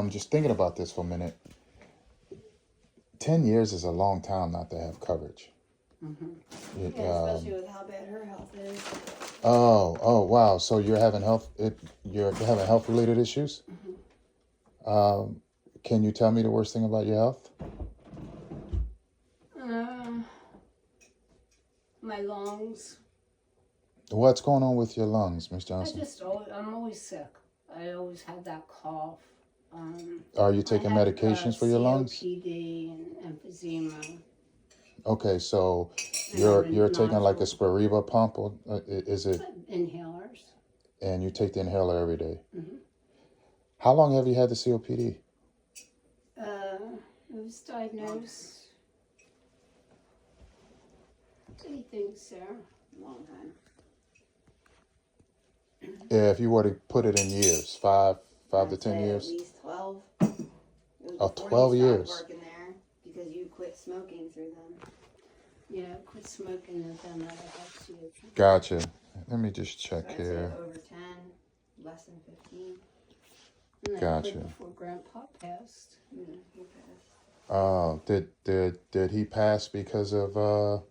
Just thinking about this for a minute. 10 years is a long time not to have coverage. Yeah, especially with how bad her health is. Oh, wow. So you're having you're having health related issues? Can you tell me the worst thing about your health? My lungs. What's going on with your lungs, Miss Johnson? I'm always sick. I always have that cough. Are you taking medications for your lungs? COPD and emphysema. Okay, so And you're taking like a nodules. Spiriva pump, or is it? Inhalers. And you take the inhaler every day. Mm-hmm. How long have you had the COPD? It was diagnosed. What do you think, Sarah? Long time. If you were to put it in years, five to 10 years. At least 12. It was Oh, before 12 you years. stopped working there because you quit smoking through them. Yeah, quit smoking and then that helps you. Gotcha. Let me just check So I'd here. say over 10, less than 15. And I Gotcha. quit before Grandpa passed. Yeah, he passed. Did he pass because of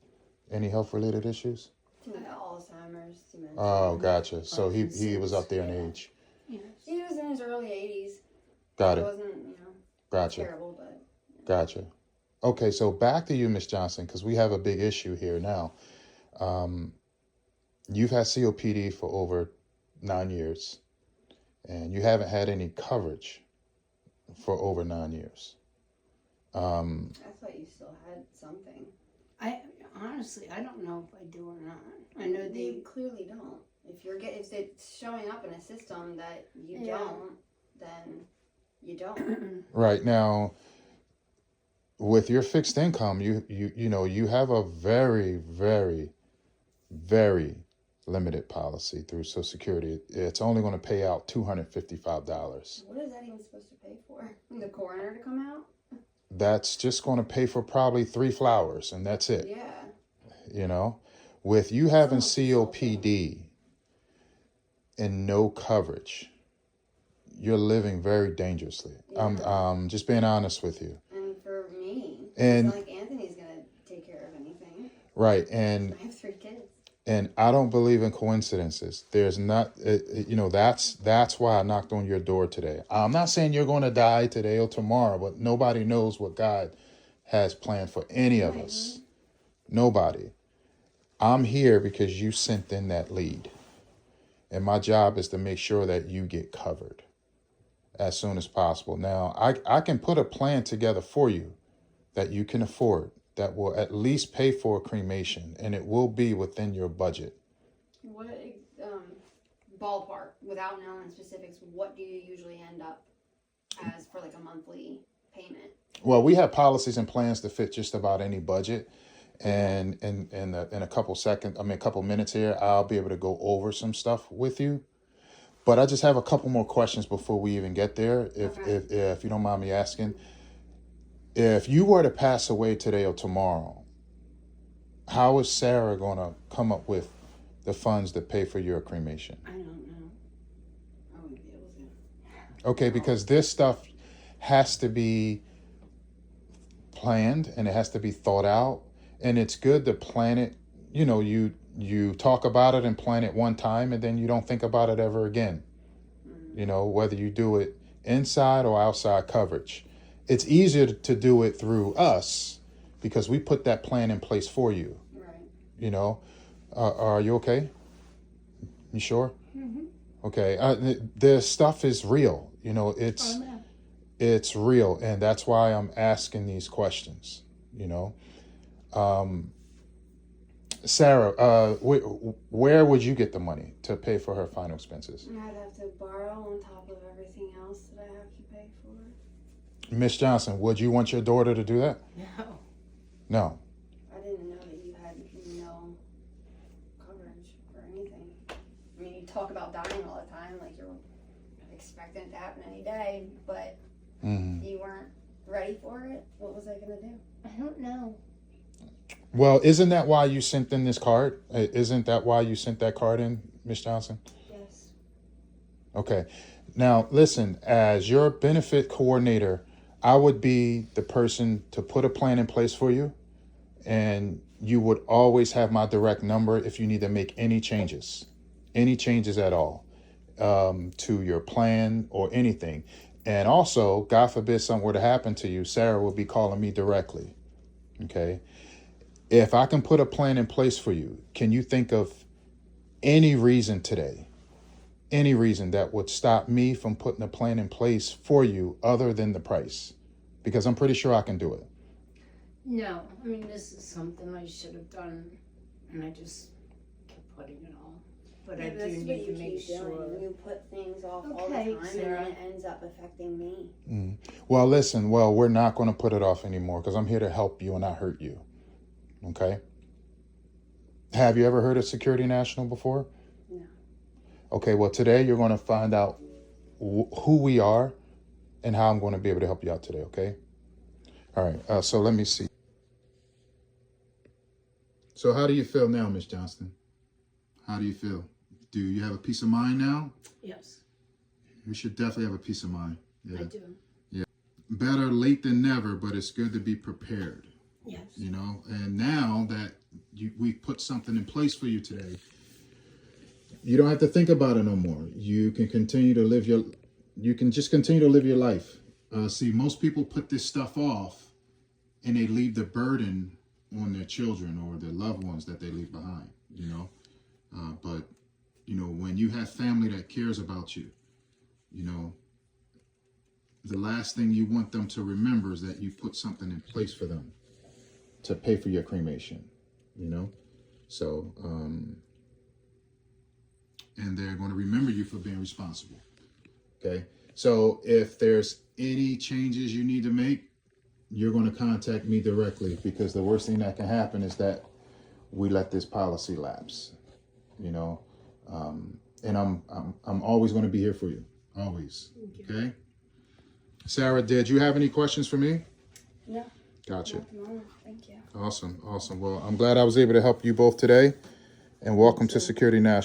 any health related issues? Alzheimer's, dementia. Oh, gotcha. So he was up there in Yeah. age. Yes. He was in his early 80s. Got It it. wasn't, Gotcha. terrible, but... Gotcha. Okay, so back to you, Miss Johnson, because we have a big issue here now. You've had COPD for over 9 years, and you haven't had any coverage for over 9 years. I thought you still had something. Honestly, I don't know if I do or not. I know you clearly don't. If it's showing up in a system that you don't, then you don't. Right now, with your fixed income, you have a very, very, very limited policy through Social Security. It's only going to pay out $255. What is that even supposed to pay for? The coroner to come out? That's just going to pay for probably 3 flowers, and that's it. Yeah. With you having COPD and no coverage, you're living very dangerously. Yeah. I'm just being honest with you. And for me, And it's not like Anthony's going to take care of anything. Right, and I have 3 kids. And I don't believe in coincidences. There's not, that's why I knocked on your door today. I'm not saying you're going to die today or tomorrow, but nobody knows what God has planned for any of us. Nobody. I'm here because you sent in that lead. And my job is to make sure that you get covered as soon as possible. Now, I can put a plan together for you that you can afford, that will at least pay for a cremation, and it will be within your budget. What ballpark, without knowing specifics, what do you usually end up as for like a monthly payment? Well, we have policies and plans to fit just about any budget, and in a couple minutes here, I'll be able to go over some stuff with you. But I just have a couple more questions before we even get there, if you don't mind me asking. If you were to pass away today or tomorrow, how is Sarah going to come up with the funds to pay for your cremation? I don't know. I wouldn't be able to. Okay, because this stuff has to be planned and it has to be thought out. And it's good to plan it. You talk about it and plan it one time and then you don't think about it ever again. Whether you do it inside or outside coverage. It's easier to do it through us because we put that plan in place for you. Right. Are you okay? You sure? Mm-hmm. Okay. The stuff is real. It's real. And that's why I'm asking these questions, Sarah, where would you get the money to pay for her final expenses? I'd have to borrow on top of everything else that I have to pay for. Miss Johnson, would you want your daughter to do that? No. No. I didn't know that you had no coverage for anything. I mean, you talk about dying all the time, like you're expecting it to happen any day, but you weren't ready for it. What was I going to do? I don't know. Well, isn't that why you sent in this card? Isn't that why you sent that card in, Miss Johnson? Yes. Okay. Now, listen, as your benefit coordinator, I would be the person to put a plan in place for you, and you would always have my direct number if you need to make any changes at all, to your plan or anything. And also, God forbid something were to happen to you, Sarah will be calling me directly. Okay. If I can put a plan in place for you, can you think of any reason today, any reason that would stop me from putting a plan in place for you other than the price? Because I'm pretty sure I can do it. No, I mean, this is something I should have done, and I just kept putting it off. But I do That's what need you to make keep sure. doing. You put things off all the Okay, time, Sarah. and then it ends up affecting me. Well, listen, we're not going to put it off anymore because I'm here to help you and not hurt you. Okay? Have you ever heard of Security National before? No. Okay, well, today you're going to find out who we are and how I'm going to be able to help you out today, okay? All right, so let me see. So how do you feel now, Miss Johnston? How do you feel? Do you have a peace of mind now? Yes, You should definitely have a peace of mind. Yeah. I do. Better late than never, but it's good to be prepared, Yes. you know? And now that we put something in place for you today, you don't have to think about it no more. You can continue to live just continue to live your life. See, most people put this stuff off and they leave the burden on their children or their loved ones that they leave behind, you know? But, you know, when you have family that cares about you, you know, the last thing you want them to remember is that you put something in place for them to pay for your cremation, you know? So, and they're going to remember you for being responsible. Okay. So if there's any changes you need to make, you're going to contact me directly, because the worst thing that can happen is that we let this policy lapse, you know? And I'm always going to be here for you. Always. Okay. Sarah, did you have any questions for me? No. Gotcha. Not at the moment. Thank you. Awesome. Well, I'm glad I was able to help you both today, and welcome to Security National.